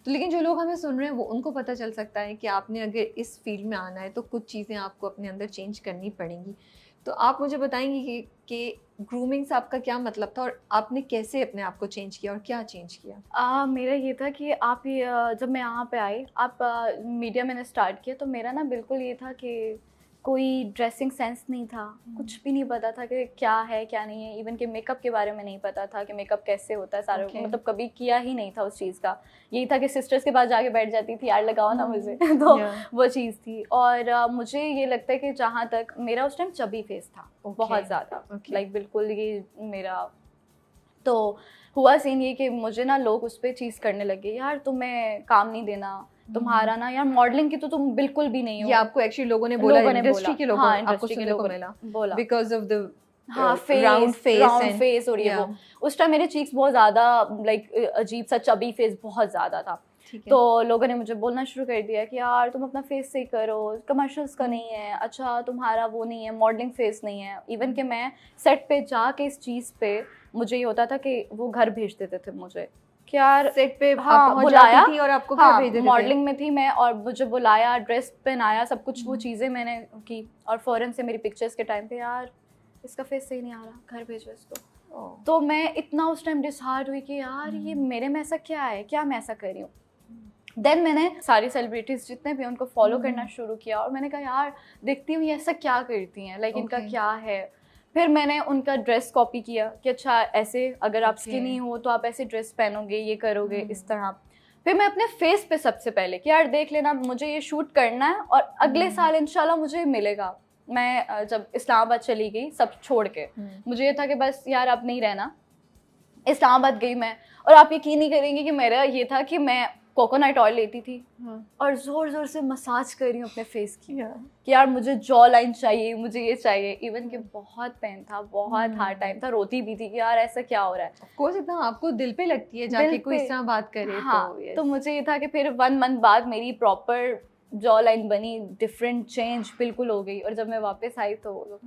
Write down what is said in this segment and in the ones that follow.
तो लेकिन जो लोग हमें सुन रहे हैं वो उनको पता चल सकता है कि आपने अगर इस फील्ड में आना है तो कुछ चीज़ें आपको अपने अंदर चेंज करनी पड़ेंगी। तो आप मुझे बताएंगी कि ग्रूमिंग से आपका क्या मतलब था और आपने कैसे अपने आप को चेंज किया और क्या चेंज किया? मेरा ये था कि आप ये जब मैं यहाँ पे आई, आप मीडिया मैंने स्टार्ट किया, तो मेरा ना बिल्कुल ये था कि कोई ड्रेसिंग सेंस नहीं था, कुछ भी नहीं पता था कि क्या है क्या नहीं है। इवन कि मेकअप के बारे में नहीं पता था कि मेकअप कैसे होता है सारा, मतलब कभी किया ही नहीं था उस चीज़ का। यही था कि सिस्टर्स के पास जाके बैठ जाती थी, यार लगाओ ना मुझे तो वो चीज़ थी। और मुझे ये लगता है कि जहाँ तक मेरा उस टाइम चबी फेस था, बहुत ज़्यादा, लाइक बिल्कुल ये मेरा। तो हुआ सीन ये कि मुझे ना लोग उस पर चीज़ करने लगे, यार तुम्हें काम नहीं देना, तुम्हारा ना यार मॉडलिंग की तो तुम बिल्कुल भी नहीं हो। ये आपको एक्चुअली लोगों ने बोला, इंडस्ट्री के लोगों, हाँ, आपको सुनने को मिला बोला बिकॉज ऑफ द हाँ राउंड फेस और ये वो। उस टाइम मेरे चीक्स बहुत ज़्यादा लाइक अजीब सा चबी फेस बहुत ज़्यादा था। तो लोगों ने मुझे बोलना शुरू कर दिया कि यार तुम अपना फेस सही करो, कमर्शियल्स का नहीं है, अच्छा तुम्हारा वो नहीं है, मॉडलिंग फेस नहीं है। इवन कि मैं सेट पे जाके इस चीज़ पे मुझे ये होता था कि वो घर भेज देते थे मुझे कि यार सेट पे हाँ आप बुलाया थी और आपको हाँ, घर भेज देते थे। मॉडलिंग में थी मैं और मुझे बुलाया, ड्रेस पहनाया, सब कुछ वो चीज़ें मैंने की। और फ़ौरन से मेरी पिक्चर्स के टाइम पे, यार इसका फेस सही नहीं आ रहा, घर भेजो इसको। तो मैं इतना उस टाइम डिसहार्ट हुई कि यार ये मेरे में ऐसा क्या है, क्या मैं ऐसा कर रही हूँ। देन मैंने सारी सेलिब्रिटीज़ जितने भी उनको फॉलो करना शुरू किया और मैंने कहा यार देखती हूँ ये ऐसा क्या करती हैं, लाइक इनका क्या है। फिर मैंने उनका ड्रेस कॉपी किया कि अच्छा ऐसे अगर आप स्किनी हो तो आप ऐसे ड्रेस पहनोगे, ये करोगे इस तरह। फिर मैं अपने फेस पे सबसे पहले कि यार देख लेना मुझे ये शूट करना है और अगले साल इंशाल्लाह मुझे मिलेगा। मैं जब इस्लामाबाद चली गई सब छोड़ के, मुझे ये था कि बस यार अब नहीं रहना। इस्लामाबाद गई मैं और आप यकीन नहीं करेंगे कि मेरा ये था कि मैं कोकोनट ऑयल लेती थी और जोर जोर से मसाज कर रही हूँ अपने फेस की कि यार मुझे जॉ लाइन चाहिए, मुझे ये चाहिए। इवन कि बहुत पेन था, बहुत हार्ड टाइम था, रोती भी थी कि यार ऐसा क्या हो रहा है। ऑफ कोर्स इतना आपको दिल पे लगती है जाके कोई इस तरह बात करे। हाँ, तो मुझे ये था कि फिर 1 मंथ बाद मेरी प्रॉपर जॉ लाइन बनी, डिफरेंट चेंज बिल्कुल हो गई। और जब मैं वापस आई तो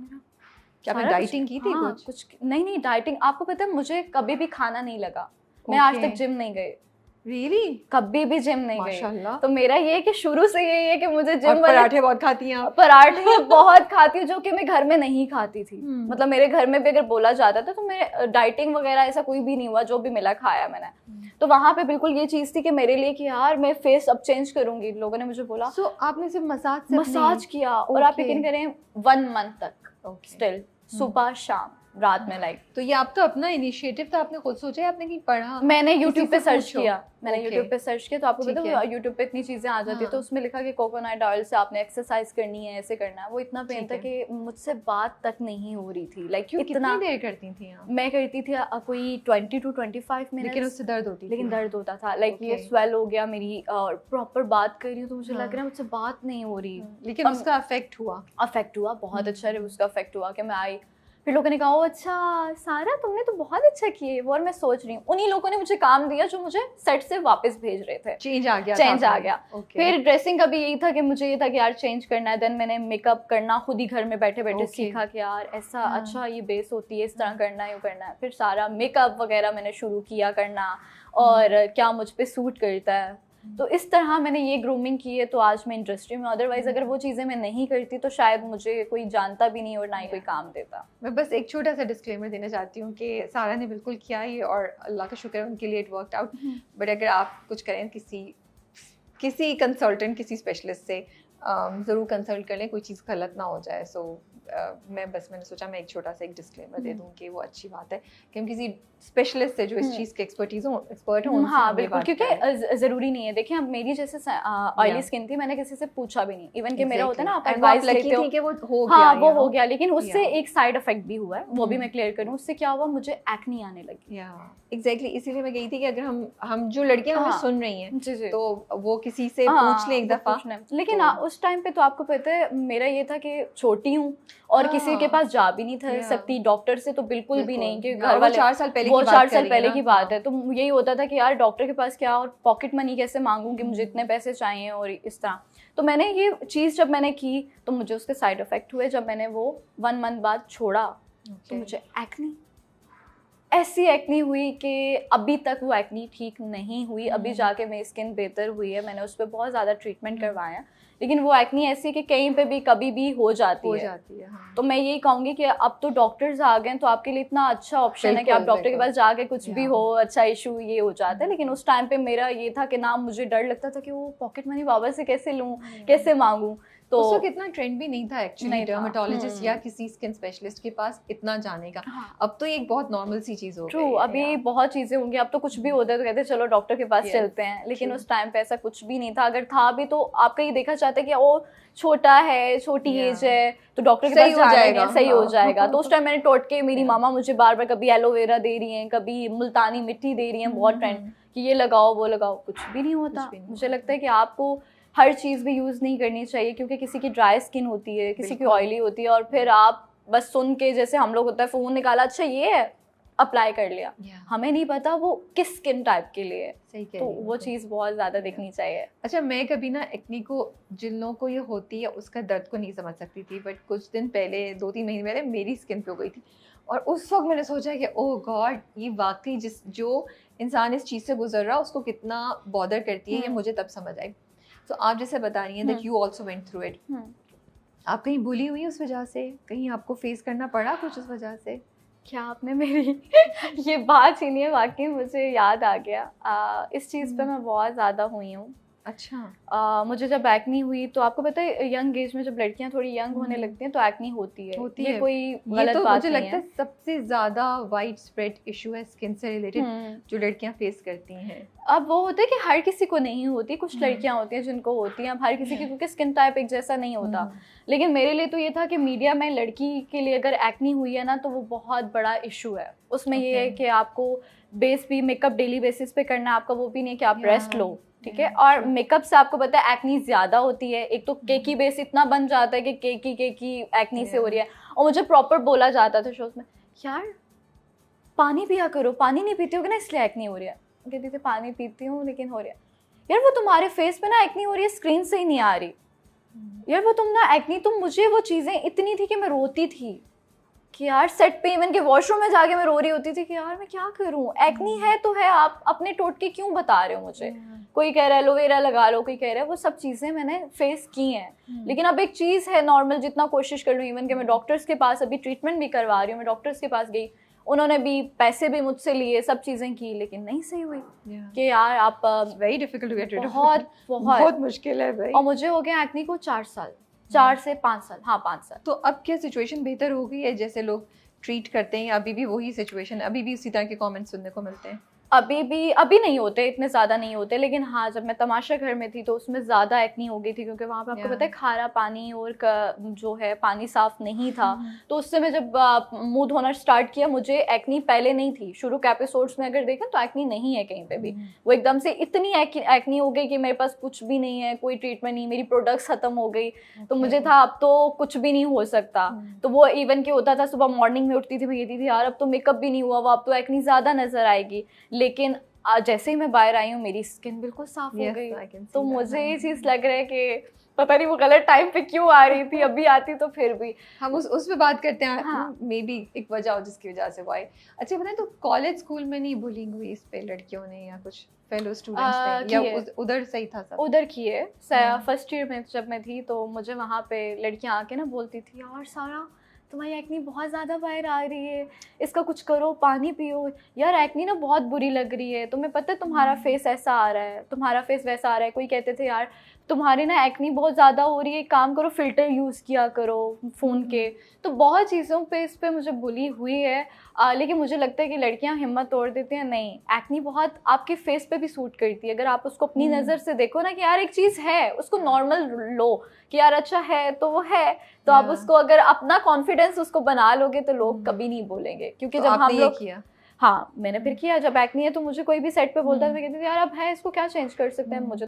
क्या आपने डाइटिंग की थी? हाँ, कुछ नहीं डाइटिंग। आपको पता है मुझे कभी भी खाना नहीं लगा, मैं आज तक जिम नहीं गई। Really? कभी भी जिम नहीं गई। माशाल्लाह। तो मेरा ये है कि शुरू से यही है कि मुझे जिम। पराठे बहुत खाती हैं आप? पराठे बहुत खाती हूँ जो कि मैं घर में नहीं खाती थी। मतलब मेरे घर में भी अगर बोला जाता था तो मैं डाइटिंग वगैरह ऐसा कोई भी नहीं हुआ, जो भी मिला खाया मैंने। तो वहाँ पे बिल्कुल ये चीज़ थी कि मेरे लिए कि यार मैं फेस अब चेंज करूंगी। लोगों ने मुझे बोला आपने सिर्फ मसाज किया और आप यकीन करें 1 मंथ तक स्टिल सुबह शाम रात में लाइक। तो ये आपका अपना इनिशिएटिव था, आपने खुद सोचा या आपने कहीं पढ़ा? मैंने यूट्यूब पे सर्च किया, मैंने यूट्यूब पे सर्च किया। तो आपको पता है यूट्यूब पे इतनी चीज़ें आ जाती है। तो उसमें लिखा कि कोकोनट ऑयल से आपने एक्सरसाइज करनी है, ऐसे करना है। वो इतना पेन था कि मुझसे बात तक नहीं हो रही थी। लाइक कितनी देर करती थी आप? मैं करती थी कोई 20 to 25 मिनट। लेकिन उससे दर्द होती थी? लेकिन दर्द होता था। लाइक ये स्वेल हो गया मेरी, प्रॉपर बात कर रही हूँ तो मुझे लग रहा है मुझसे बात नहीं हो रही। लेकिन उसका अफेक्ट हुआ बहुत अच्छा उसका अफेक्ट हुआ कि मैं आई। फिर लोगों ने कहा ओ अच्छा सारा तुमने तो बहुत अच्छा किया है वो। और मैं सोच रही हूँ उन्हीं लोगों ने मुझे काम दिया जो मुझे सेट से वापस भेज रहे थे। चेंज आ गया। फिर ड्रेसिंग का भी यही था कि मुझे ये था कि यार चेंज करना है। देन मैंने मेकअप करना खुद ही घर में बैठे बैठे सीखा कि यार ऐसा अच्छा ये बेस होती है, इस तरह करना है, यूँ करना है। फिर सारा मेकअप वगैरह मैंने शुरू किया करना और क्या मुझ पे सूट करता है। तो इस तरह मैंने ये ग्रूमिंग की है तो आज मैं इंडस्ट्री में। अदरवाइज अगर वो चीज़ें मैं नहीं करती तो शायद मुझे कोई जानता भी नहीं और ना ही कोई काम देता। मैं बस एक छोटा सा डिस्क्लेमर देना चाहती हूँ कि सारा ने बिल्कुल किया ये और अल्लाह का शुक्र है उनके लिए इट वर्कड आउट। बट अगर आप कुछ करें किसी कंसल्टेंट, किसी स्पेशलिस्ट से ज़रूर कंसल्ट कर लें, कोई चीज़ गलत ना हो जाए। सो मैंने सोचा मैं एक छोटा सा एक डिस्क्लेमर दे दूं कि वो अच्छी बात है कि हम किसी स्पेशलिस्ट से जो इस चीज़ के एक्सपर्ट हो। हाँ बिल्कुल, क्योंकि ज़रूरी नहीं है। देखिए अब मेरी जैसे ऑयली स्किन थी, मैंने किसी से पूछा भी नहीं। इवन कि मेरा होता है ना आप एडवाइस लेते हो कि वो हो गया। लेकिन उससे एक साइड इफेक्ट भी हुआ है, वो भी मैं क्लियर करूँ। उससे क्या हुआ, मुझे एक्ने आने लगी। एग्जैक्टली, इसीलिए मैं गई थी कि अगर हम जो लड़कियां हमें सुन रही हैं तो वो किसी से पूछ लें एक दफा। लेकिन उस टाइम पे तो आपको पता है मेरा ये था कि छोटी हूँ और किसी के पास जा भी नहीं था सकती, डॉक्टर से तो बिल्कुल भी नहीं कि घर वाले। 4 साल पहले की बात है। तो यही होता था कि यार डॉक्टर के पास क्या और पॉकेट मनी कैसे मांगूंगी, मुझे इतने पैसे चाहिए और इस तरह। तो मैंने ये चीज़ जब मैंने की तो मुझे उसके साइड इफेक्ट हुए। जब मैंने वो 1 मंथ बाद छोड़ा तो मुझे एक्ने ऐसी एक्नी हुई कि अभी तक वो एक्नी ठीक नहीं हुई। अभी जाके मेरी स्किन बेहतर हुई है, मैंने उस पर बहुत ज़्यादा ट्रीटमेंट करवाया, लेकिन वो एक्नी ऐसी कि कहीं पे भी कभी भी हो जाती है। हाँ। तो मैं यही कहूँगी कि अब तो डॉक्टर्स आ गए, तो आपके लिए इतना अच्छा ऑप्शन है कि आप डॉक्टर के पास जाके कुछ भी हो, अच्छा इशू ये हो जाता है। लेकिन उस टाइम पे मेरा ये था कि ना, मुझे डर लगता था कि वो पॉकेट मनी बाबा से कैसे लूँ, कैसे मांगूँ। तो उस वक्त इतना ट्रेंड भी नहीं था एक्चुअली डर्मेटोलॉजिस्ट या किसी स्किन स्पेशलिस्ट के पास इतना जाने का। अब तो ये एक बहुत नॉर्मल सी चीज हो गई है। अभी बहुत चीजें होंगी, अब तो कुछ भी होता है तो कहते हैं चलो डॉक्टर के पास चलते हैं, लेकिन उस टाइम पे ऐसा कुछ भी नहीं था। अगर था भी तो आपका ये देखा चाहता है कि वो छोटा है, छोटी एज है, तो डॉक्टर के पास जाएगा, सही हो जाएगा। तो उस टाइम मैंने टोटके, मेरी मामा मुझे बार बार कभी एलोवेरा दे रही हैं, कभी मुल्तानी मिट्टी दे रही हैं, बहुत ट्रेंड कि ये लगाओ वो लगाओ, कुछ भी नहीं होता। मुझे लगता है कि आपको हर चीज़ भी यूज़ नहीं करनी चाहिए, क्योंकि किसी की ड्राई स्किन होती है, किसी की ऑयली होती है, और फिर आप बस सुन के, जैसे हम लोग होता है फ़ोन निकाला, अच्छा ये है, अप्लाई कर लिया, हमें नहीं पता वो किस स्किन टाइप के लिए है। सही कह तो रही वो चीज़ बहुत ज़्यादा देखनी चाहिए। अच्छा, मैं कभी ना एक्नी को, जिन लोगों को ये होती है उसका दर्द को नहीं समझ सकती थी, बट कुछ दिन पहले, 2-3 महीने पहले मेरी स्किन पे हो गई थी, और उस वक्त मैंने सोचा कि ओह गॉड, ये वाकई जो इंसान इस चीज़ से गुजर रहा है उसको कितना बॉदर करती है, ये मुझे तब समझ आई। तो आप जैसे बता रही हैं that you also went through it, आप कहीं बुली हुई उस वजह से, कहीं आपको फेस करना पड़ा कुछ उस वजह से? क्या आपने मेरी ये बात छीनी है, वाकई मुझे याद आ गया। इस चीज़ पे मैं बहुत ज़्यादा हुई हूँ। अच्छा। मुझे जब एक्नी हुई, तो आपको पता है यंग एज में जब लड़कियां थोड़ी यंग होने लगती हैं तो एक्नी होती है। ये कोई गलत तो बात मुझे नहीं लगता है सबसे ज्यादा वाइड स्प्रेड इशू है स्किन से रिलेटेड जो लड़कियां फेस करती हैं। अब वो होता है कि हर किसी को नहीं होती, कुछ लड़कियां होती हैं जिनको होती हैं। अब हर किसी की, क्योंकि स्किन टाइप एक जैसा नहीं होता। लेकिन मेरे लिए तो ये था कि मीडिया में लड़की के लिए अगर एक्नी हुई है ना, तो वो बहुत बड़ा इशू है। उसमें ये है कि आपको बेस भी मेकअप डेली बेसिस पे करना है, आपका वो भी नहीं है कि आप रेस्ट लो, ठीक है। और मेकअप से आपको पता है एक्नी ज्यादा होती है। एक तो केकी बेस इतना बन जाता है कि केकी एक्नी से हो रही है। और मुझे प्रॉपर बोला जाता था शोज में, यार पानी पिया करो, पानी नहीं पीती होगी ना इसलिए एक्नी हो रही है। कहती थी पानी पीती हूँ लेकिन हो रही है। यार वो तुम्हारे फेस पे ना एक्नी हो रही है, स्क्रीन से ही नहीं आ रही। यार वो तुम ना एक्नी, तुम, मुझे वो चीजें इतनी थी कि मैं रोती थी कि यार सेट पे, इवन के वॉशरूम में जाके मैं रो रही होती थी कि यार मैं क्या करूं, एक्नी है तो है, आप अपने टोटके क्यों बता रहे हो मुझे। कोई कह रहा है एलोवेरा लगा लो, कोई कह रहा है, वो सब चीज़ें मैंने फेस की हैं। लेकिन अब एक चीज़ है, नॉर्मल जितना कोशिश कर लूँ, इवन कि मैं डॉक्टर्स के पास अभी ट्रीटमेंट भी करवा रही हूँ, मैं डॉक्टर्स के पास गई, उन्होंने भी पैसे भी मुझसे लिए, सब चीज़ें की, लेकिन नहीं सही हुई। कि यार आप very difficult to get rid off, बहुत मुश्किल है भाई। और मुझे हो गया एक्नी को 4 साल, 4 से 5 साल, हाँ 5 साल। तो अब क्या सिचुएशन बेहतर हो गई है? जैसे लोग ट्रीट करते हैं, अभी भी वही सिचुएशन, अभी भी उसी तरह के कमेंट्स सुनने को मिलते हैं? अभी नहीं होते, इतने ज़्यादा नहीं होते। लेकिन हाँ, जब मैं तमाशा घर में थी तो उसमें ज़्यादा एक्नी हो गई थी, क्योंकि वहाँ पे आपको पता है खारा पानी और जो है पानी साफ नहीं था। तो उससे मैं जब मुंह धोना स्टार्ट किया, मुझे एक्नी पहले नहीं थी। शुरू के एपिसोड्स में अगर देखें तो एक्नी नहीं है कहीं पे भी। वो एकदम से इतनी एक्नी हो गई कि मेरे पास कुछ भी नहीं है, कोई ट्रीटमेंट नहीं, मेरी प्रोडक्ट्स खत्म हो गई। तो मुझे था अब तो कुछ भी नहीं हो सकता। तो वो इवन के होता था, सुबह मॉर्निंग में उठती थी, मैं कहती थी यार अब तो मेकअप भी नहीं हुआ, अब तो एक्नी ज़्यादा नजर आएगी। लेकिन जैसे ही मैं बाहर आई हूँ मेरी स्किन बिल्कुल साफ हो गई। तो मुझे ये चीज़ लग रहा है कि पता नहीं वो गलत टाइम पे क्यों आ रही थी, अभी आती तो फिर भी। हम उस पे बात करते हैं। हाँ। मे बी एक वजह हो जिसकी वजह से वो आई। अच्छा बताएं, तो कॉलेज स्कूल में नहीं बुलिंग हुई इस पे लड़कियों ने, या कुछ फेलो स्टूडेंट्स ने, या उधर सही था सब? उधर की है। फर्स्ट ईयर में जब मैं थी तो मुझे वहाँ पे लड़कियाँ आके ना बोलती थी, यार सारा तुम्हारी एक्नी बहुत ज़्यादा बाहर आ रही है, इसका कुछ करो, पानी पियो, यार एक्नी ना बहुत बुरी लग रही है, तुम्हें पता है तुम्हारा फेस ऐसा आ रहा है, तुम्हारा फेस वैसा आ रहा है। कोई कहते थे यार तुम्हारी ना एक्नी बहुत ज़्यादा हो रही है, काम करो फ़िल्टर यूज़ किया करो फ़ोन के। तो बहुत चीज़ों पे इस पे मुझे बुली हुई है। लेकिन मुझे लगता है कि लड़कियां हिम्मत तोड़ देती हैं। नहीं, एक्नी बहुत आपके फेस पे भी सूट करती है। अगर आप उसको अपनी नज़र से देखो ना कि यार एक चीज़ है, उसको नॉर्मल लो कि यार अच्छा है तो वो है। तो आप उसको अगर अपना कॉन्फिडेंस उसको बना लोगे तो लोग कभी नहीं बोलेंगे। क्योंकि जब हम लोग, हाँ मैंने फिर किया, जब एक्नी है तो मुझे कोई भी सेट पे बोलता है, मैं कहती थी यार अब है, इसको क्या चेंज कर सकते हैं। मुझे